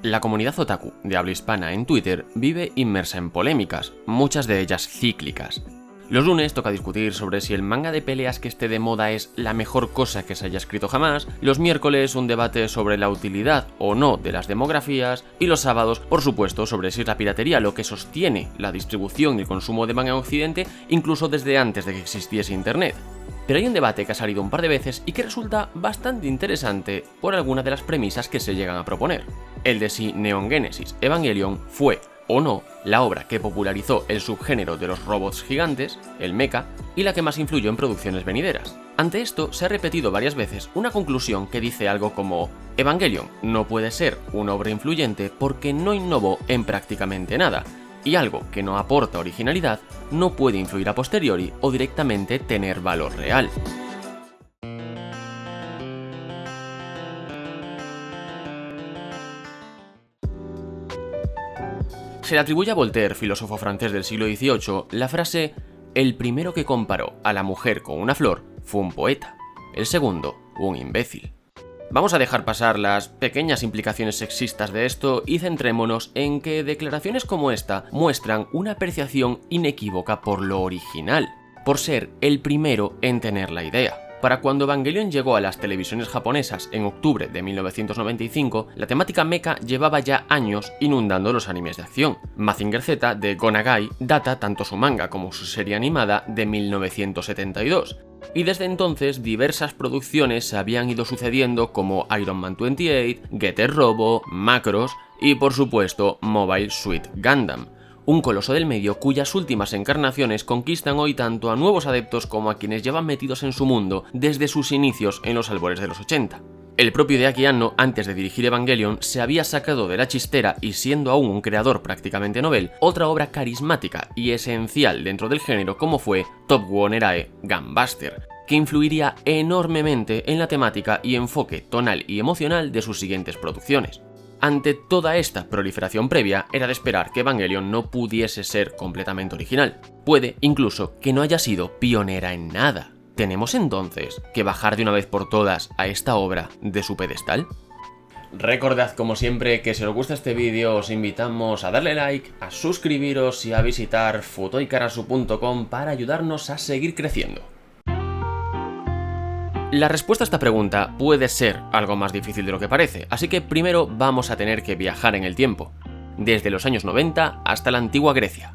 La comunidad otaku de habla hispana en Twitter vive inmersa en polémicas, muchas de ellas cíclicas. Los lunes toca discutir sobre si el manga de peleas que esté de moda es la mejor cosa que se haya escrito jamás, los miércoles un debate sobre la utilidad o no de las demografías, y los sábados, por supuesto, sobre si es la piratería lo que sostiene la distribución y el consumo de manga en Occidente, incluso desde antes de que existiese internet. Pero hay un debate que ha salido un par de veces y que resulta bastante interesante por algunas de las premisas que se llegan a proponer. El de si Neon Genesis Evangelion fue o no la obra que popularizó el subgénero de los robots gigantes, el mecha, y la que más influyó en producciones venideras. Ante esto se ha repetido varias veces una conclusión que dice algo como: Evangelion no puede ser una obra influyente porque no innovó en prácticamente nada, y algo que no aporta originalidad no puede influir a posteriori o directamente tener valor real. Se le atribuye a Voltaire, filósofo francés del siglo XVIII, la frase «El primero que comparó a la mujer con una flor fue un poeta, el segundo, un imbécil». Vamos a dejar pasar las pequeñas implicaciones sexistas de esto y centrémonos en que declaraciones como esta muestran una apreciación inequívoca por lo original, por ser el primero en tener la idea. Para cuando Evangelion llegó a las televisiones japonesas en octubre de 1995, la temática mecha llevaba ya años inundando los animes de acción. Mazinger Z de Go Nagai data tanto su manga como su serie animada de 1972. Y desde entonces diversas producciones se habían ido sucediendo como Iron Man 28, Getter Robo, Macross y por supuesto Mobile Suit Gundam. Un coloso del medio cuyas últimas encarnaciones conquistan hoy tanto a nuevos adeptos como a quienes llevan metidos en su mundo desde sus inicios en los albores de los 80. El propio Hideaki Anno, antes de dirigir Evangelion, se había sacado de la chistera, y siendo aún un creador prácticamente novel, otra obra carismática y esencial dentro del género como fue Top One Erae Gunbuster, que influiría enormemente en la temática y enfoque tonal y emocional de sus siguientes producciones. Ante toda esta proliferación previa, era de esperar que Evangelion no pudiese ser completamente original. Puede, incluso, que no haya sido pionera en nada. ¿Tenemos entonces que bajar de una vez por todas a esta obra de su pedestal? Recordad, como siempre, que si os gusta este vídeo os invitamos a darle like, a suscribiros y a visitar futoikarasu.com para ayudarnos a seguir creciendo. La respuesta a esta pregunta puede ser algo más difícil de lo que parece, así que primero vamos a tener que viajar en el tiempo, desde los años 90 hasta la antigua Grecia.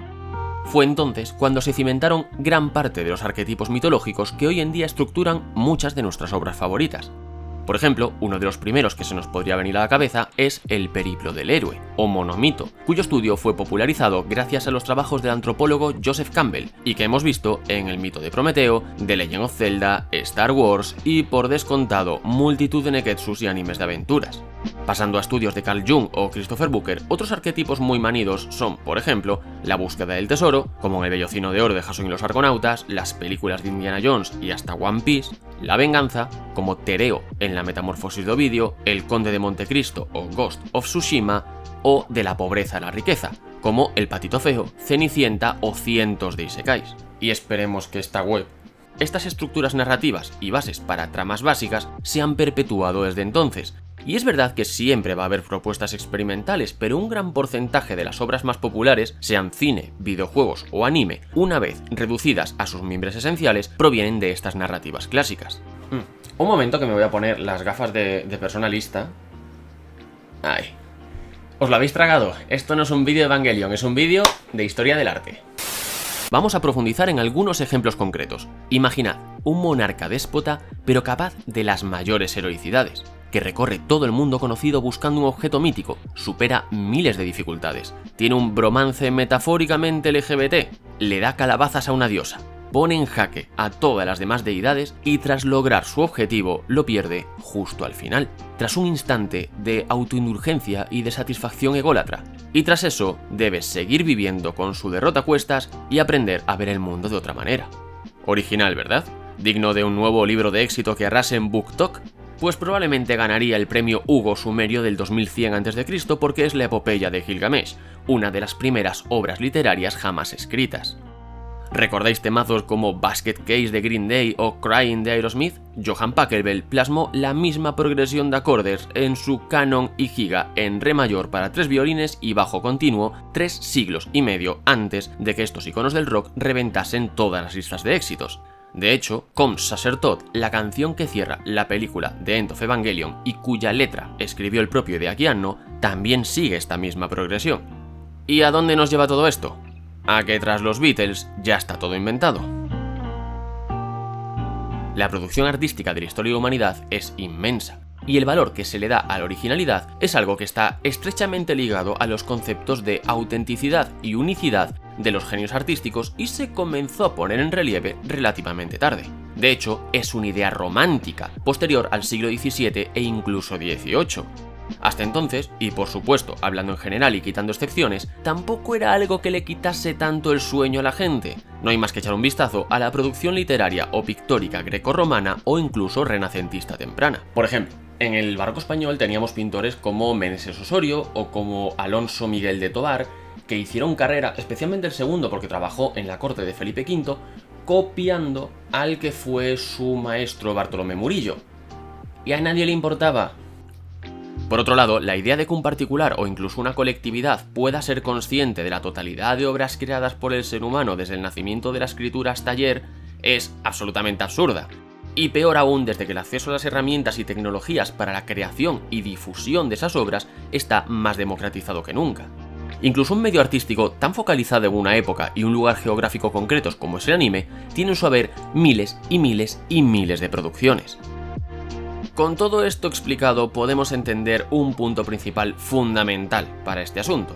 Fue entonces cuando se cimentaron gran parte de los arquetipos mitológicos que hoy en día estructuran muchas de nuestras obras favoritas. Por ejemplo, uno de los primeros que se nos podría venir a la cabeza es el periplo del héroe, o monomito, cuyo estudio fue popularizado gracias a los trabajos del antropólogo Joseph Campbell y que hemos visto en El mito de Prometeo, The Legend of Zelda, Star Wars y, por descontado, multitud de neketsus y animes de aventuras. Pasando a estudios de Carl Jung o Christopher Booker, otros arquetipos muy manidos son, por ejemplo, la búsqueda del tesoro, como en El vellocino de oro de Jason y los Argonautas, las películas de Indiana Jones y hasta One Piece, la venganza, como Tereo en La metamorfosis de Ovidio, El conde de Montecristo o Ghost of Tsushima, o de la pobreza a la riqueza, como El patito feo, Cenicienta o cientos de isekais. Y esperemos que esta web, estas estructuras narrativas y bases para tramas básicas se han perpetuado desde entonces. Y es verdad que siempre va a haber propuestas experimentales, pero un gran porcentaje de las obras más populares, sean cine, videojuegos o anime, una vez reducidas a sus mimbres esenciales, provienen de estas narrativas clásicas. Un momento que me voy a poner las gafas de persona lista. Ay. ¿Os lo habéis tragado? Esto no es un vídeo de Evangelion, es un vídeo de historia del arte. Vamos a profundizar en algunos ejemplos concretos. Imaginad un monarca déspota, pero capaz de las mayores heroicidades, que recorre todo el mundo conocido buscando un objeto mítico, supera miles de dificultades, tiene un bromance metafóricamente LGBT, le da calabazas a una diosa, pone en jaque a todas las demás deidades y tras lograr su objetivo lo pierde justo al final, tras un instante de autoindulgencia y de satisfacción ególatra. Y tras eso debe seguir viviendo con su derrota a cuestas y aprender a ver el mundo de otra manera. Original, ¿verdad? ¿Digno de un nuevo libro de éxito que arrase en BookTok? Pues probablemente ganaría el premio Hugo Sumerio del 2100 a.C. porque es la epopeya de Gilgamesh, una de las primeras obras literarias jamás escritas. ¿Recordáis temazos como Basket Case de Green Day o Crying de Aerosmith? Johann Pachelbel plasmó la misma progresión de acordes en su Canon y Giga en re mayor para 3 violines y bajo continuo 3 siglos y medio antes de que estos iconos del rock reventasen todas las listas de éxitos. De hecho, Comme Sacerdote, la canción que cierra la película The End of Evangelion y cuya letra escribió el propio Hideaki Anno, también sigue esta misma progresión. ¿Y a dónde nos lleva todo esto? A que tras los Beatles ya está todo inventado. La producción artística de la historia de la humanidad es inmensa, y el valor que se le da a la originalidad es algo que está estrechamente ligado a los conceptos de autenticidad y unicidad de los genios artísticos y se comenzó a poner en relieve relativamente tarde. De hecho, es una idea romántica, posterior al siglo XVII e incluso XVIII. Hasta entonces, y por supuesto hablando en general y quitando excepciones, tampoco era algo que le quitase tanto el sueño a la gente. No hay más que echar un vistazo a la producción literaria o pictórica grecorromana o incluso renacentista temprana. Por ejemplo, en el barroco español teníamos pintores como Meneses Osorio o como Alonso Miguel de Tobar, que hicieron carrera, especialmente el segundo porque trabajó en la corte de Felipe V, copiando al que fue su maestro Bartolomé Murillo. ¿Y a nadie le importaba? Por otro lado, la idea de que un particular o incluso una colectividad pueda ser consciente de la totalidad de obras creadas por el ser humano desde el nacimiento de la escritura hasta ayer es absolutamente absurda. Y peor aún, desde que el acceso a las herramientas y tecnologías para la creación y difusión de esas obras está más democratizado que nunca. Incluso un medio artístico tan focalizado en una época y un lugar geográfico concretos como es el anime, tiene en su haber miles y miles y miles de producciones. Con todo esto explicado, podemos entender un punto principal fundamental para este asunto.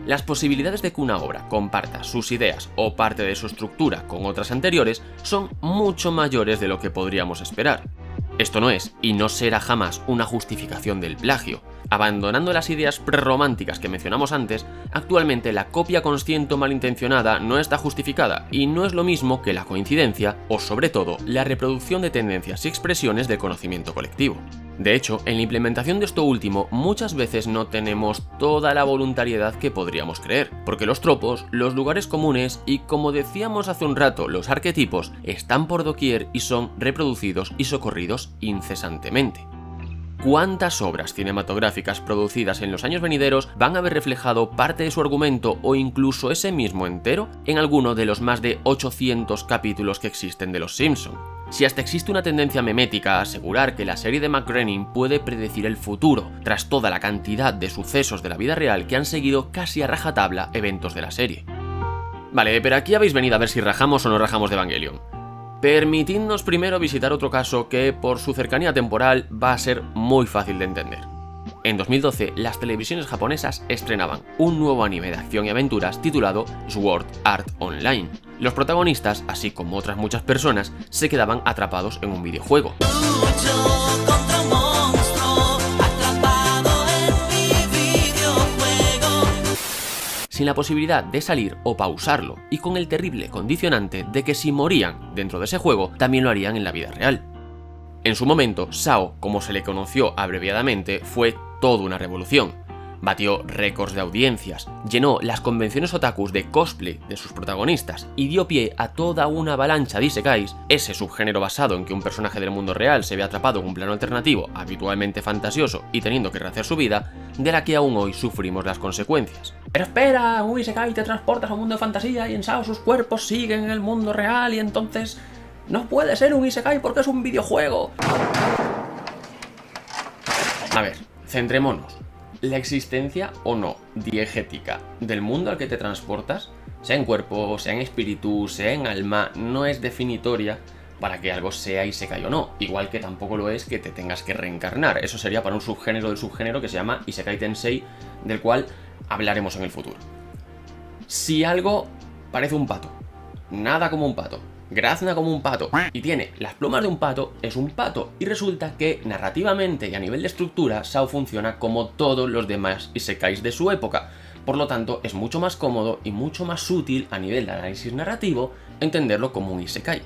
Las posibilidades de que una obra comparta sus ideas o parte de su estructura con otras anteriores son mucho mayores de lo que podríamos esperar. Esto no es, y no será jamás, una justificación del plagio. Abandonando las ideas prerrománticas que mencionamos antes, actualmente la copia consciente o malintencionada no está justificada y no es lo mismo que la coincidencia o, sobre todo, la reproducción de tendencias y expresiones del conocimiento colectivo. De hecho, en la implementación de esto último muchas veces no tenemos toda la voluntariedad que podríamos creer, porque los tropos, los lugares comunes y, como decíamos hace un rato, los arquetipos están por doquier y son reproducidos y socorridos incesantemente. ¿Cuántas obras cinematográficas producidas en los años venideros van a haber reflejado parte de su argumento o incluso ese mismo entero en alguno de los más de 800 capítulos que existen de Los Simpson? Si hasta existe una tendencia memética a asegurar que la serie de Matt Groening puede predecir el futuro, tras toda la cantidad de sucesos de la vida real que han seguido casi a rajatabla eventos de la serie. Vale, pero aquí habéis venido a ver si rajamos o no rajamos de Evangelion. Permitidnos primero visitar otro caso que, por su cercanía temporal, va a ser muy fácil de entender. En 2012, las televisiones japonesas estrenaban un nuevo anime de acción y aventuras titulado Sword Art Online. Los protagonistas, así como otras muchas personas, se quedaban atrapados en un videojuego. Sin la posibilidad de salir o pausarlo, y con el terrible condicionante de que si morían dentro de ese juego, también lo harían en la vida real. En su momento, SAO, como se le conoció abreviadamente, fue toda una revolución. Batió récords de audiencias, llenó las convenciones otakus de cosplay de sus protagonistas y dio pie a toda una avalancha de isekais, ese subgénero basado en que un personaje del mundo real se ve atrapado en un plano alternativo, habitualmente fantasioso y teniendo que rehacer su vida, de la que aún hoy sufrimos las consecuencias. Pero espera, un isekai te transportas a un mundo de fantasía y en SAO sus cuerpos siguen en el mundo real y entonces no puede ser un isekai porque es un videojuego. A ver, centrémonos. La existencia o no diegética del mundo al que te transportas, sea en cuerpo, sea en espíritu, sea en alma, no es definitoria para que algo sea isekai o no, igual que tampoco lo es que te tengas que reencarnar. Eso sería para un subgénero del subgénero que se llama Isekai Tensei, del cual hablaremos en el futuro. Si algo parece un pato, nada como un pato, grazna como un pato y tiene las plumas de un pato, es un pato. Y resulta que narrativamente y a nivel de estructura, SAO funciona como todos los demás isekais de su época. Por lo tanto, es mucho más cómodo y mucho más útil a nivel de análisis narrativo entenderlo como un isekai.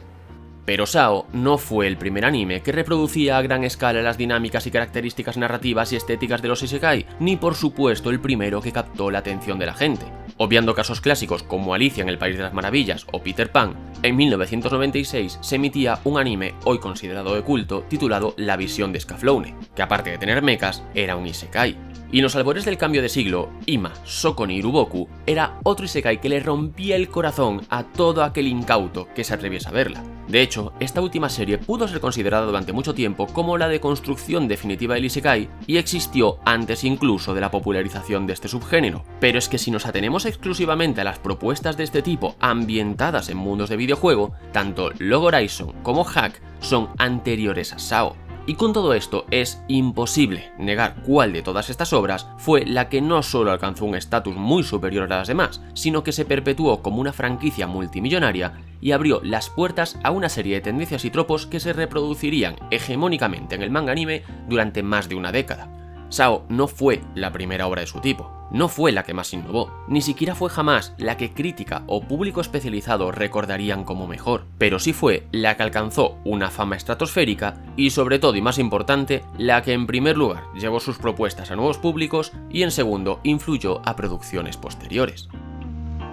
Pero SAO no fue el primer anime que reproducía a gran escala las dinámicas y características narrativas y estéticas de los isekai, ni por supuesto el primero que captó la atención de la gente. Obviando casos clásicos como Alicia en el País de las Maravillas o Peter Pan, en 1996 se emitía un anime hoy considerado de culto titulado La visión de Scaflowne, que aparte de tener mechas, era un isekai. Y en los albores del cambio de siglo, Ima Soko ni Iruboku era otro isekai que le rompía el corazón a todo aquel incauto que se atreviese a verla. De hecho, esta última serie pudo ser considerada durante mucho tiempo como la deconstrucción definitiva del isekai y existió antes incluso de la popularización de este subgénero. Pero es que si nos atenemos exclusivamente a las propuestas de este tipo ambientadas en mundos de videojuego, tanto Log Horizon como Hack son anteriores a SAO. Y con todo esto es imposible negar cuál de todas estas obras fue la que no solo alcanzó un estatus muy superior a las demás, sino que se perpetuó como una franquicia multimillonaria y abrió las puertas a una serie de tendencias y tropos que se reproducirían hegemónicamente en el manga anime durante más de una década. SAO no fue la primera obra de su tipo, no fue la que más innovó, ni siquiera fue jamás la que crítica o público especializado recordarían como mejor, pero sí fue la que alcanzó una fama estratosférica y sobre todo y más importante, la que en primer lugar llevó sus propuestas a nuevos públicos y en segundo influyó a producciones posteriores.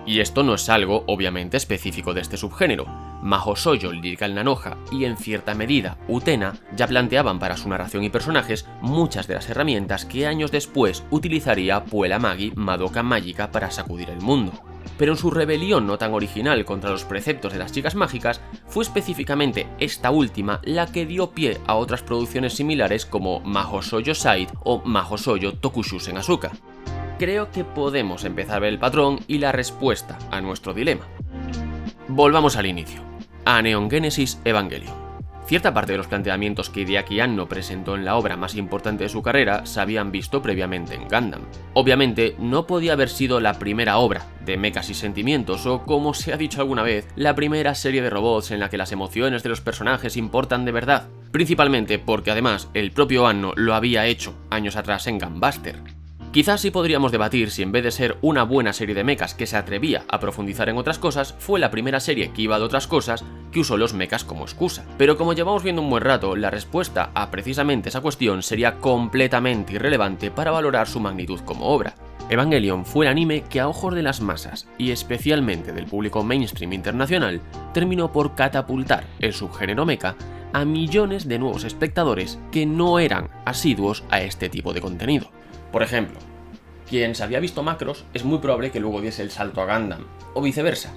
Y esto no es algo obviamente específico de este subgénero. Mahou Shoujo Lyrical Nanoha y en cierta medida Utena ya planteaban para su narración y personajes muchas de las herramientas que años después utilizaría Puella Magi Madoka Mágica para sacudir el mundo. Pero en su rebelión no tan original contra los preceptos de las chicas mágicas, fue específicamente esta última la que dio pie a otras producciones similares como Mahou Shoujo Side o Mahou Shoujo Tokushusen Asuka. Creo que podemos empezar a ver el patrón y la respuesta a nuestro dilema. Volvamos al inicio, a Neon Genesis Evangelion. Cierta parte de los planteamientos que Hideaki Anno presentó en la obra más importante de su carrera se habían visto previamente en Gundam. Obviamente, no podía haber sido la primera obra de mechas y sentimientos o, como se ha dicho alguna vez, la primera serie de robots en la que las emociones de los personajes importan de verdad. Principalmente porque además el propio Anno lo había hecho años atrás en Gunbuster. Quizás sí podríamos debatir si en vez de ser una buena serie de mechas que se atrevía a profundizar en otras cosas, fue la primera serie que iba de otras cosas que usó los mechas como excusa. Pero como llevamos viendo un buen rato, la respuesta a precisamente esa cuestión sería completamente irrelevante para valorar su magnitud como obra. Evangelion fue el anime que a ojos de las masas, y especialmente del público mainstream internacional, terminó por catapultar el subgénero mecha a millones de nuevos espectadores que no eran asiduos a este tipo de contenido. Por ejemplo, quien se había visto Macross es muy probable que luego diese el salto a Gundam, o viceversa,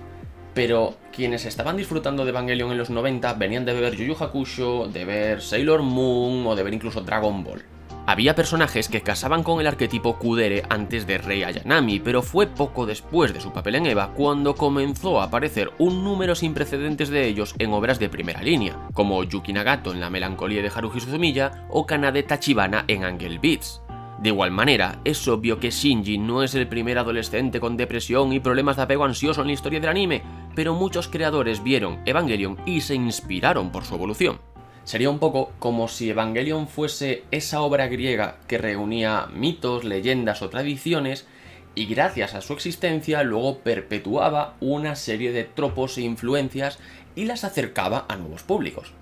pero quienes estaban disfrutando de Evangelion en los 90 venían de ver Yu Yu Hakusho, de ver Sailor Moon o de ver incluso Dragon Ball. Había personajes que casaban con el arquetipo Kudere antes de Rei Ayanami, pero fue poco después de su papel en Eva cuando comenzó a aparecer un número sin precedentes de ellos en obras de primera línea, como Yuki Nagato en La melancolía de Haruhi Suzumiya o Kanade Tachibana en Angel Beats. De igual manera, es obvio que Shinji no es el primer adolescente con depresión y problemas de apego ansioso en la historia del anime, pero muchos creadores vieron Evangelion y se inspiraron por su evolución. Sería un poco como si Evangelion fuese esa obra griega que reunía mitos, leyendas o tradiciones y gracias a su existencia luego perpetuaba una serie de tropos e influencias y las acercaba a nuevos públicos.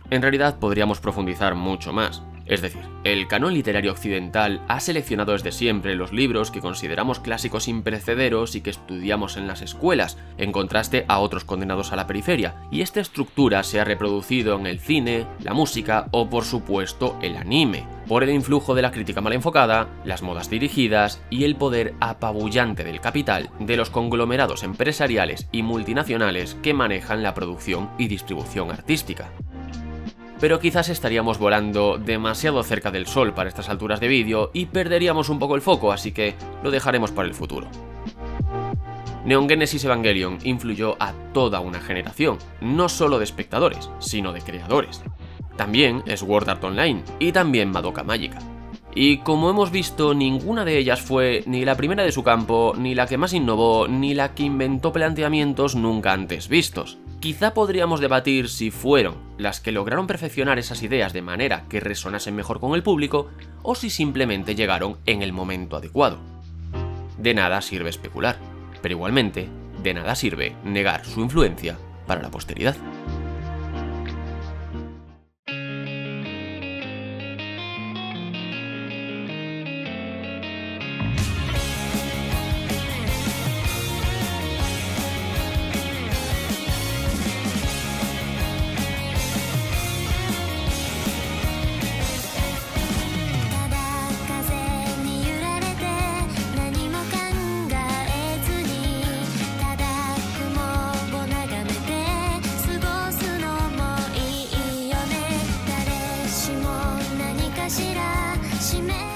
En realidad podríamos profundizar mucho más. Es decir, el canon literario occidental ha seleccionado desde siempre los libros que consideramos clásicos imperecederos y que estudiamos en las escuelas, en contraste a otros condenados a la periferia, y esta estructura se ha reproducido en el cine, la música o, por supuesto, el anime, por el influjo de la crítica mal enfocada, las modas dirigidas y el poder apabullante del capital de los conglomerados empresariales y multinacionales que manejan la producción y distribución artística. Pero quizás estaríamos volando demasiado cerca del sol para estas alturas de vídeo y perderíamos un poco el foco, así que lo dejaremos para el futuro. Neon Genesis Evangelion influyó a toda una generación, no solo de espectadores, sino de creadores. También Sword Art Online y también Madoka Mágica. Y como hemos visto, ninguna de ellas fue ni la primera de su campo, ni la que más innovó, ni la que inventó planteamientos nunca antes vistos. Quizá podríamos debatir si fueron las que lograron perfeccionar esas ideas de manera que resonasen mejor con el público o si simplemente llegaron en el momento adecuado. De nada sirve especular, pero igualmente de nada sirve negar su influencia para la posteridad. かしら閉め